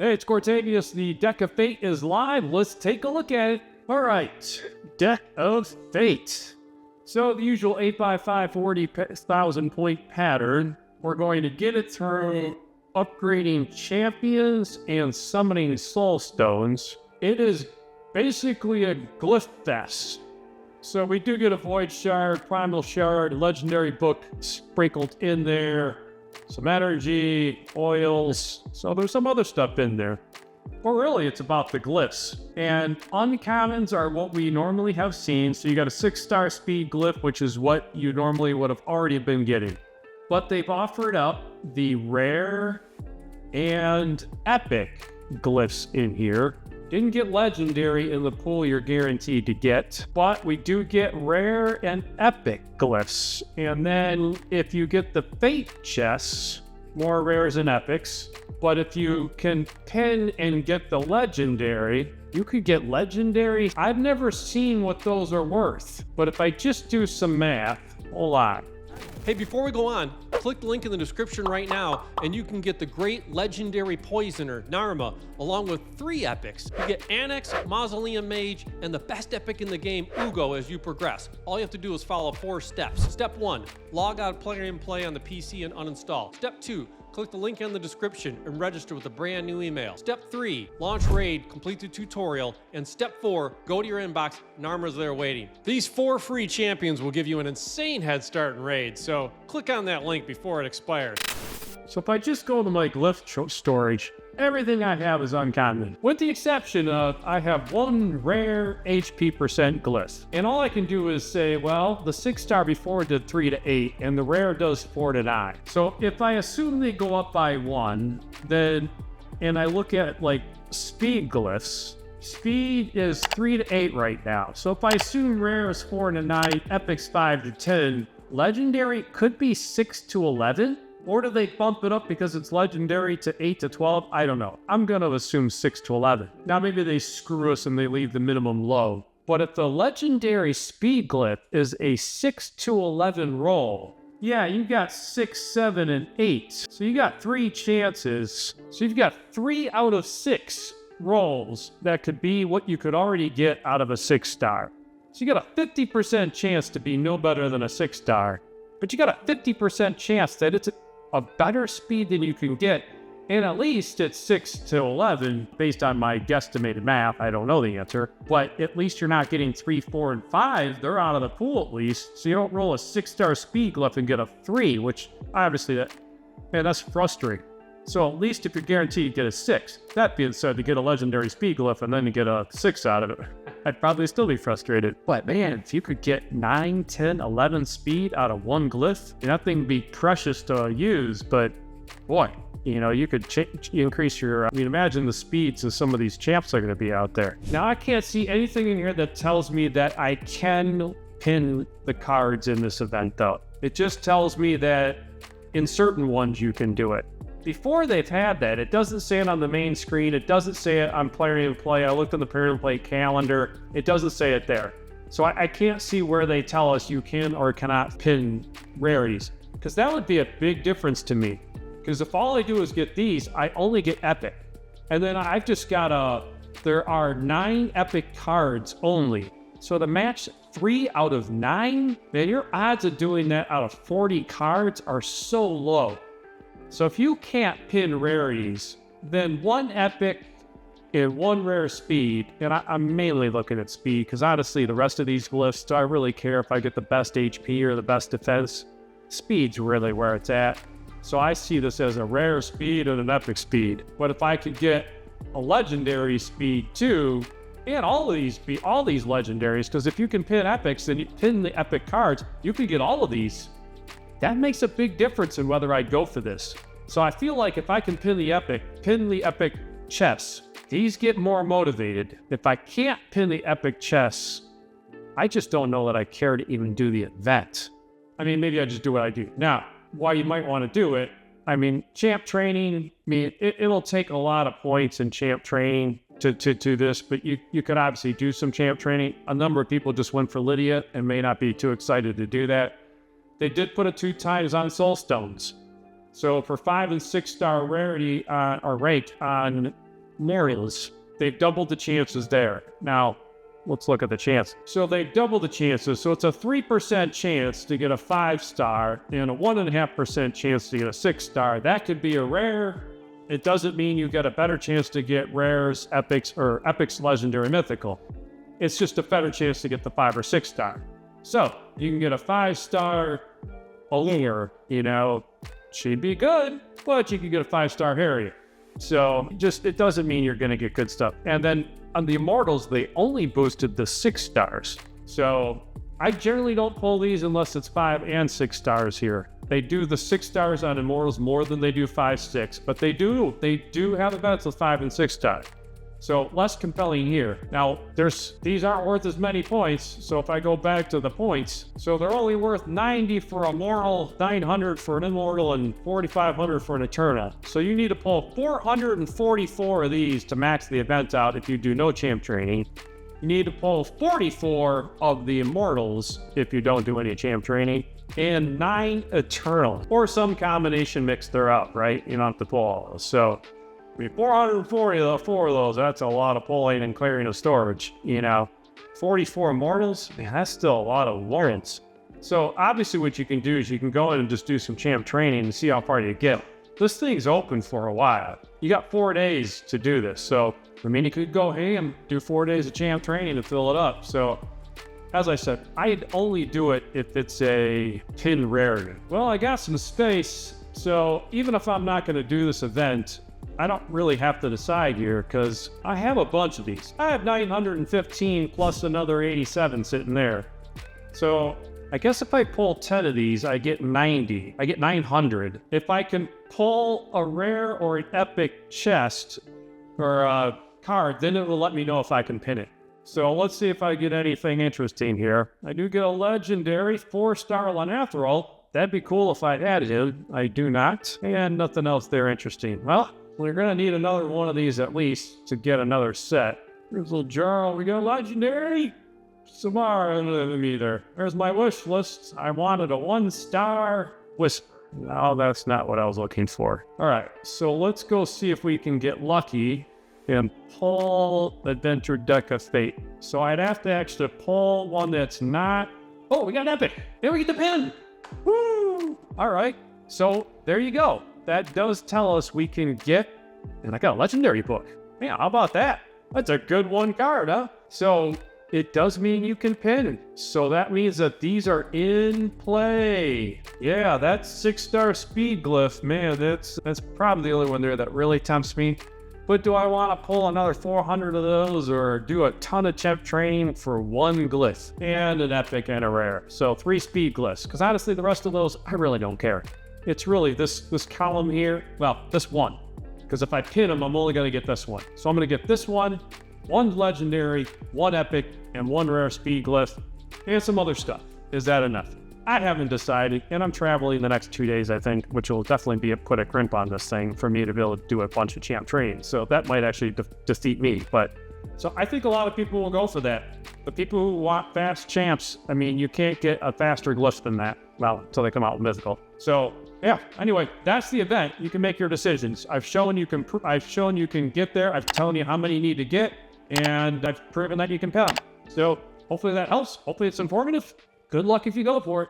Hey, it's Cortavius. The Deck of Fate is live. Let's take a look at it. All right, Deck of Fate. So the usual 8x5 40,000 point pattern. We're going to get it through upgrading champions and summoning soul stones. It is basically a glyph fest. So we do get a Void Shard, Primal Shard, Legendary Book sprinkled in there. Some energy, oils, so there's some other stuff in there. But really, it's about the glyphs. And uncommons are what we normally have seen. So you got a 6-star speed glyph, which is what you normally would have already been getting. But they've offered up the rare and epic glyphs in here. Didn't get legendary in the pool you're guaranteed to get, but we do get rare and epic glyphs. And then if you get the fate chests, more rares and epics. But if you can pin and get the legendary, you could get legendary. I've never seen what those are worth, but if I just do some math, hold on. Hey, before we go on, click the link in the description right now and you can get the great legendary poisoner, Narma, along with 3 epics. You get Anax, Mausoleum Mage, and the best epic in the game, Uugo, as you progress. All you have to do is follow 4 steps. Step 1, log out Play and Play on the PC and uninstall. Step 2, click the link in the description and register with a brand new email. Step 3, launch Raid, complete the tutorial. And Step 4, go to your inbox, Narma's there waiting. These 4 free champions will give you an insane head start in Raid, so click on that link before it expires. So if I just go to my glyph storage, everything I have is uncommon. With the exception of, I have 1 rare HP percent glyph. And all I can do is say, well, the 6-star before did 3 to 8, and the rare does 4 to 9. So if I assume they go up by 1, then, and I look at like speed glyphs, speed is 3 to 8 right now. So if I assume rare is 4 to 9, epic's 5 to 10, legendary could be 6 to 11? Or do they bump it up because it's legendary to 8 to 12? I don't know. I'm going to assume 6 to 11. Now, maybe they screw us and they leave the minimum low. But if the legendary speed glyph is a 6 to 11 roll, yeah, you got 6, 7, and 8. So you got 3 chances. So you've got 3 out of 6 rolls that could be what you could already get out of a 6-star. So you got a 50% chance to be no better than a 6-star. But you got a 50% chance that it's a better speed than you can get, and at least it's 6 to 11 based on my guesstimated math. I don't know the answer, but at least you're not getting 3, 4, and 5. They're out of the pool at least, so you don't roll a 6-star speed glyph and get a 3, which obviously that's frustrating. So at least if you're guaranteed to get a 6. That being said, to get a legendary speed glyph and then to get a 6 out of it, I'd probably still be frustrated. But man, if you could get 9, 10, 11 speed out of 1 glyph, that thing would be precious to use. But boy, you could increase your, imagine the speeds of some of these champs are going to be out there. Now, I can't see anything in here that tells me that I can pin the cards in this event, though. It just tells me that in certain ones you can do it. Before they've had that, it doesn't say it on the main screen. It doesn't say it on Player and Play. I looked on the Player and Play calendar. It doesn't say it there. So I can't see where they tell us you can or cannot pin rarities, because that would be a big difference to me. Because if all I do is get these, I only get epic. And then I've just got there are 9 epic cards only. So to match 3 out of 9, man, your odds of doing that out of 40 cards are so low. So if you can't pin rarities, then 1 epic and 1 rare speed, and I'm mainly looking at speed, because honestly, the rest of these glyphs, do I really care if I get the best HP or the best defense? Speed's really where it's at. So I see this as a rare speed and an epic speed. But if I could get a legendary speed too, and all these legendaries, because if you can pin epics and you pin the epic cards, you can get all of these. That makes a big difference in whether I'd go for this. So I feel like if I can pin the epic chests, these get more motivated. If I can't pin the epic chests, I just don't know that I care to even do the event. Maybe I just do what I do. Now, why you might want to do it, champ training, it'll take a lot of points in champ training to do this, but you could obviously do some champ training. A number of people just went for Lydia and may not be too excited to do that. They did put a 2 times on soul stones. So for 5 and 6 star rarity or rank on Mortals. They've doubled the chances there. Now, let's look at the chance. So they've doubled the chances. So it's a 3% chance to get a 5-star and a 1.5% chance to get a 6-star. That could be a rare. It doesn't mean you get a better chance to get rares, epics, or epics, legendary, mythical. It's just a better chance to get the 5 or 6-star. So you can get a 5-star Allure, you know, she'd be good, but you could get a 5-star Harrier. So just, it doesn't mean you're going to get good stuff. And then on the Immortals, they only boosted the 6 stars. So I generally don't pull these unless it's 5 and 6 stars here. They do the 6 stars on Immortals more than they do 5, 6, but they do have events with 5 and 6 stars. So less compelling here. Now, these aren't worth as many points, so if I go back to the points, so they're only worth 90 for a Mortal, 900 for an Immortal, and 4,500 for an Eterna. So you need to pull 444 of these to max the event out if you do no champ training. You need to pull 44 of the Immortals if you don't do any champ training, and 9 Eternal, or some combination mix thereof, right? You don't have to pull all of those. So, I mean, 444 of those, that's a lot of pulling and clearing of storage, you know. 44 Immortals, man, that's still a lot of warrants. So obviously what you can do is you can go in and just do some champ training and see how far you get. This thing's open for a while. You got 4 days to do this. So, I mean, you could go ham, do 4 days of champ training to fill it up. So, as I said, I'd only do it if it's a pin rarity. Well, I got some space, so even if I'm not going to do this event, I don't really have to decide here because I have a bunch of these. I have 915 plus another 87 sitting there. So I guess if I pull 10 of these, I get 90. I get 900. If I can pull a rare or an epic chest or a card, then it will let me know if I can pin it. So let's see if I get anything interesting here. I do get a legendary 4-star Lanathrol. That'd be cool if I had it. I do not. And nothing else there interesting. Well, we're going to need another one of these at least to get another set. Here's a little Jarl. We got a legendary. Samara either. There's my wish list. I wanted a 1-star Whisper. No, that's not what I was looking for. All right, so let's go see if we can get lucky and pull Adventure Deck of Fate. So I'd have to actually pull one that's not... Oh, we got an epic. There we get the pin. Woo! All right, so there you go. That does tell us we can get, and I got a legendary book. Man, how about that? That's a good 1 card, huh? So it does mean you can pin. So that means that these are in play. Yeah, that 6-star speed glyph, man, that's probably the only one there that really tempts me. But do I want to pull another 400 of those or do a ton of champ training for 1 glyph and an epic and a rare? So 3 speed glyphs, because honestly, the rest of those, I really don't care. It's really this column here, well, this one. Because if I pin them, I'm only going to get this one. So I'm going to get this one, 1 legendary, 1 epic, and 1 rare speed glyph, and some other stuff. Is that enough? I haven't decided, and I'm traveling the next 2 days, I think, which will definitely put a crimp on this thing for me to be able to do a bunch of champ training. So that might actually defeat me. But so I think a lot of people will go for that. The people who want fast champs, I mean, you can't get a faster glyph than that. Well, until they come out with mythical. So yeah, anyway, that's the event. You can make your decisions. I've shown you can get there. I've told you how many you need to get, and I've proven that you can pin. So hopefully that helps. Hopefully it's informative. Good luck if you go for it.